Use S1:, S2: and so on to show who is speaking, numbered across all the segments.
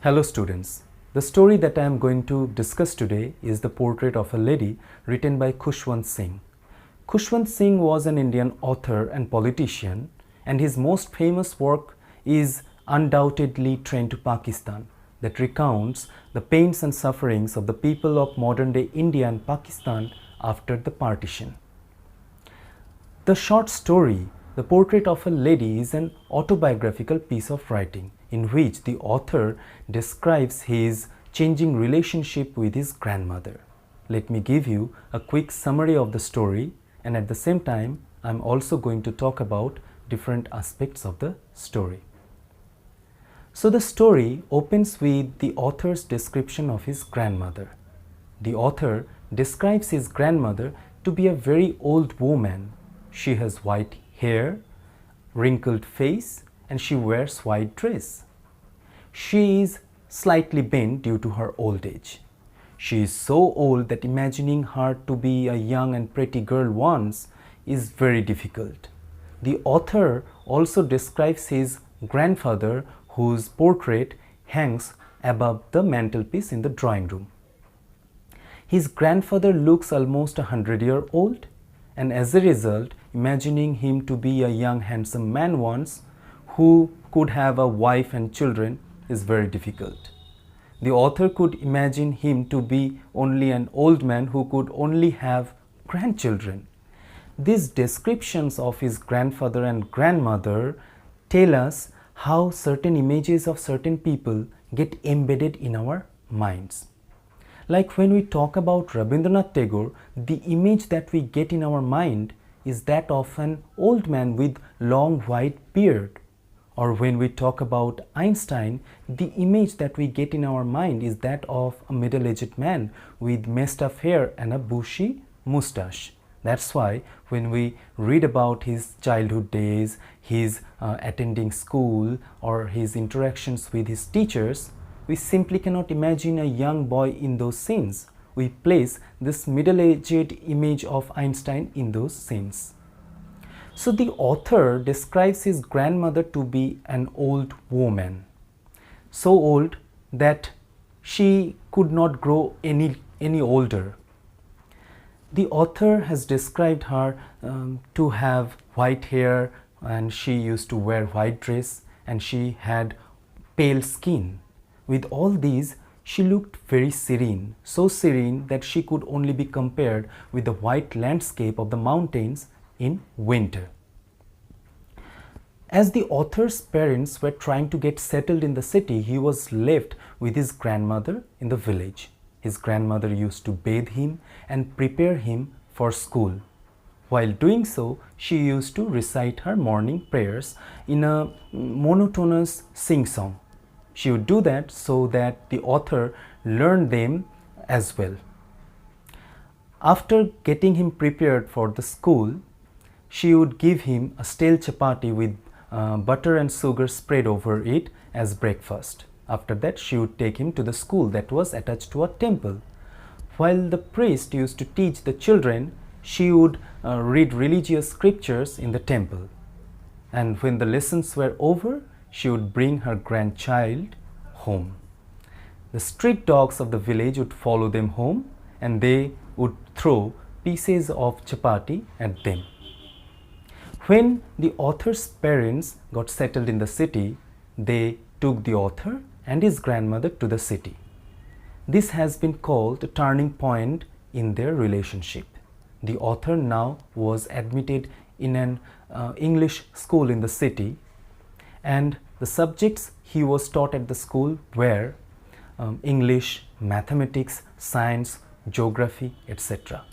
S1: Hello students. The story that I am going to discuss today is The Portrait of a Lady, written by Khushwant Singh. Khushwant Singh was an Indian author and politician, and his most famous work is undoubtedly Train to Pakistan, that recounts the pains and sufferings of the people of modern-day India and Pakistan after the partition. The short story, The Portrait of a Lady, is an autobiographical piece of writing in which the author describes his changing relationship with his grandmother. Let me give you a quick summary of the story, and at the same time I am also going to talk about different aspects of the story. So the story opens with the author's description of his grandmother. The author describes his grandmother to be a very old woman. She has white hair, wrinkled face, and she wears white dress. She is slightly bent due to her old age. She is so old that imagining her to be a young and pretty girl once is very difficult. The author also describes his grandfather, whose portrait hangs above the mantelpiece in the drawing room. His grandfather looks almost 100-year-old, and as a result, imagining him to be a young handsome man once who could have a wife and children is very difficult. The author could imagine him to be only an old man who could only have grandchildren. These descriptions of his grandfather and grandmother tell us how certain images of certain people get embedded in our minds. Like when we talk about Rabindranath Tagore, the image that we get in our mind is that of an old man with long white beard. Or when we talk about Einstein, the image that we get in our mind is that of a middle-aged man with messed up hair and a bushy mustache. That's why when we read about his childhood days, his attending school, or his interactions with his teachers, we simply cannot imagine a young boy in those scenes. We place this middle-aged image of Einstein in those scenes. So the author describes his grandmother to be an old woman, so old that she could not grow any older. The author has described her to have white hair, and she used to wear white dress, and she had pale skin. With all these, she looked very serene, so serene that she could only be compared with the white landscape of the mountains in winter. As the author's parents were trying to get settled in the city, he was left with his grandmother in the village. His grandmother used to bathe him and prepare him for school. While doing so, she used to recite her morning prayers in a monotonous sing-song. She would do that so that the author learned them as well. After getting him prepared for the school, she would give him a stale chapati with butter and sugar spread over it as breakfast. After that, she would take him to the school that was attached to a temple. While the priest used to teach the children, she would read religious scriptures in the temple. And when the lessons were over, she would bring her grandchild home. The street dogs of the village would follow them home, and they would throw pieces of chapati at them. When the author's parents got settled in the city, they took the author and his grandmother to the city. This has been called a turning point in their relationship. The author now was admitted in an English school in the city, and the subjects he was taught at the school were English, mathematics, science, geography, etc.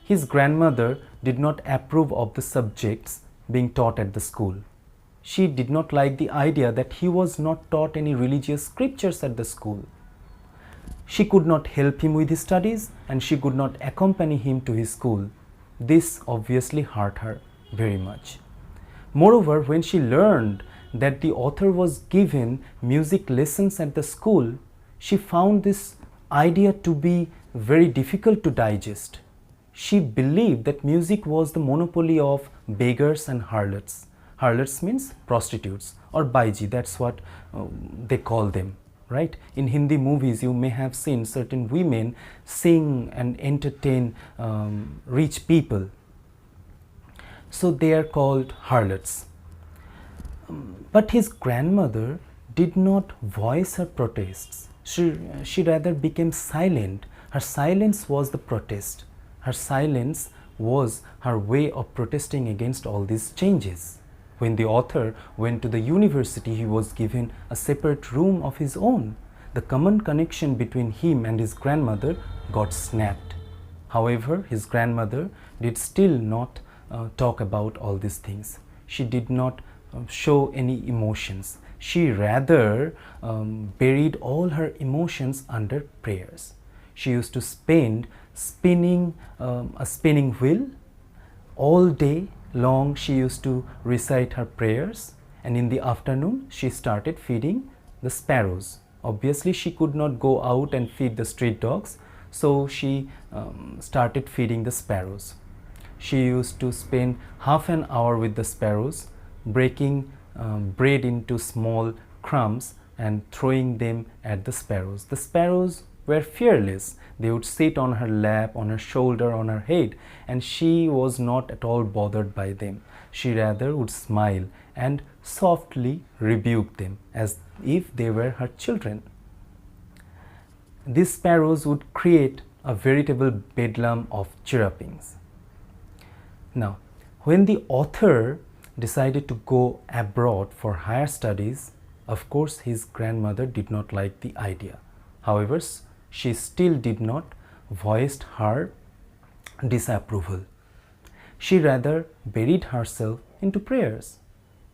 S1: His grandmother did not approve of the subjects being taught at the school. She did not like the idea that he was not taught any religious scriptures at the school. She could not help him with his studies, and she could not accompany him to his school. This obviously hurt her very much. Moreover, when she learned that the author was given music lessons at the school, she found this idea to be very difficult to digest. She believed that music was the monopoly of beggars and harlots. Harlots means prostitutes, or baiji, that's what they call them. right? In Hindi movies, you may have seen certain women sing and entertain rich people. So they are called harlots. But his grandmother did not voice her protests. She rather became silent. Her silence was the protest. Her silence was her way of protesting against all these changes. When the author went to the university, he was given a separate room of his own. The common connection between him and his grandmother got snapped. However, his grandmother did still not talk about all these things. She did not show any emotions. She rather buried all her emotions under prayers. She used to spend spinning a spinning wheel all day long. She used to recite her prayers, and in the afternoon she started feeding the sparrows. Obviously she could not go out and feed the street dogs, so she started feeding the sparrows. She used to spend half an hour with the sparrows, breaking bread into small crumbs and throwing them at the sparrows. The sparrows were fearless. They would sit on her lap, on her shoulder, on her head, and she was not at all bothered by them. She rather would smile and softly rebuke them as if they were her children. These sparrows would create a veritable bedlam of chirrupings. Now, when the author decided to go abroad for higher studies, of course his grandmother did not like the idea. However, she still did not voice her disapproval. She rather buried herself into prayers.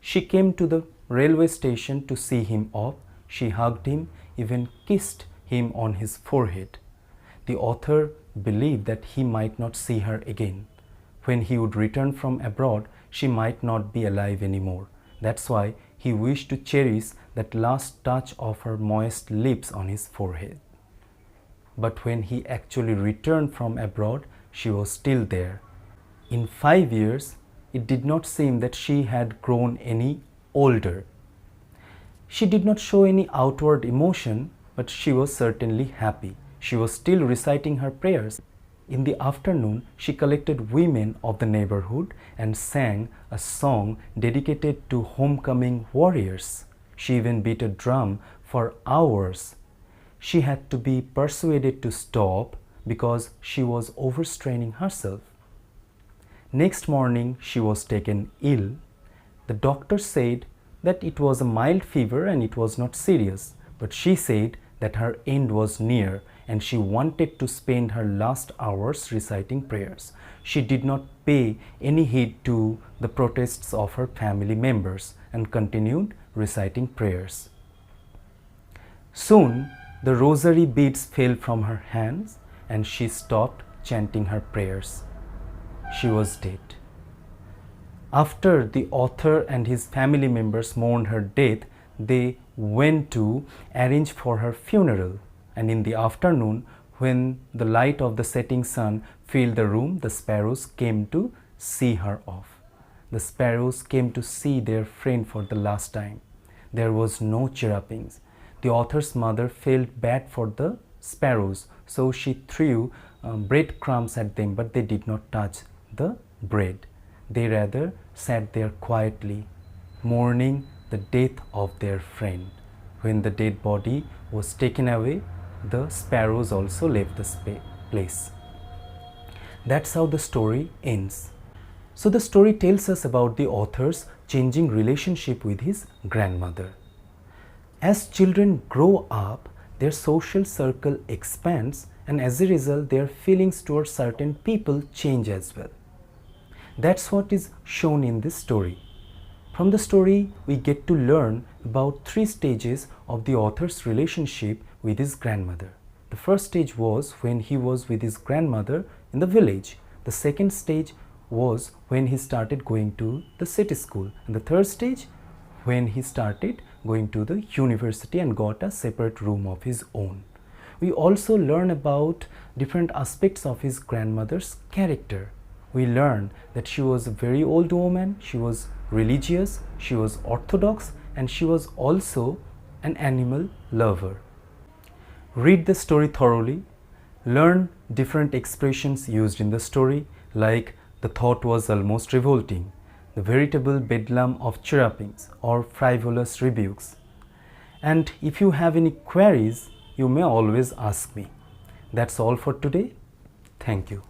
S1: She came to the railway station to see him off. She hugged him, even kissed him on his forehead. The author believed that he might not see her again. When he would return from abroad, she might not be alive anymore. That's why he wished to cherish that last touch of her moist lips on his forehead. But when he actually returned from abroad, she was still there. In 5 years, it did not seem that she had grown any older. She did not show any outward emotion, but she was certainly happy. She was still reciting her prayers. In the afternoon, she collected women of the neighborhood and sang a song dedicated to homecoming warriors. She even beat a drum for hours. She had to be persuaded to stop because she was overstraining herself. Next morning, she was taken ill. The doctor said that it was a mild fever and it was not serious, but she said that her end was near and she wanted to spend her last hours reciting prayers. She did not pay any heed to the protests of her family members and continued reciting prayers. Soon, the rosary beads fell from her hands and she stopped chanting her prayers. She was dead. After the author and his family members mourned her death, they went to arrange for her funeral. And in the afternoon, when the light of the setting sun filled the room, the sparrows came to see her off. The sparrows came to see their friend for the last time. There was no chirrupings. The author's mother felt bad for the sparrows, so she threw breadcrumbs at them, but they did not touch the bread. They rather sat there quietly, mourning the death of their friend. When the dead body was taken away, the sparrows also left the place. That's how the story ends. So the story tells us about the author's changing relationship with his grandmother. As children grow up, their social circle expands, and as a result, their feelings towards certain people change as well. That's what is shown in this story. From the story, we get to learn about 3 stages of the author's relationship with his grandmother. The first stage was when he was with his grandmother in the village. The second stage was when he started going to the city school. And the third stage, when he started going to the university and got a separate room of his own. We also learn about different aspects of his grandmother's character. We learn that she was a very old woman, she was religious, she was orthodox, and she was also an animal lover. Read the story thoroughly, learn different expressions used in the story, like the thought was almost revolting, the veritable bedlam of chirrupings or frivolous rebukes. And if you have any queries, you may always ask me. That's all for today. Thank you.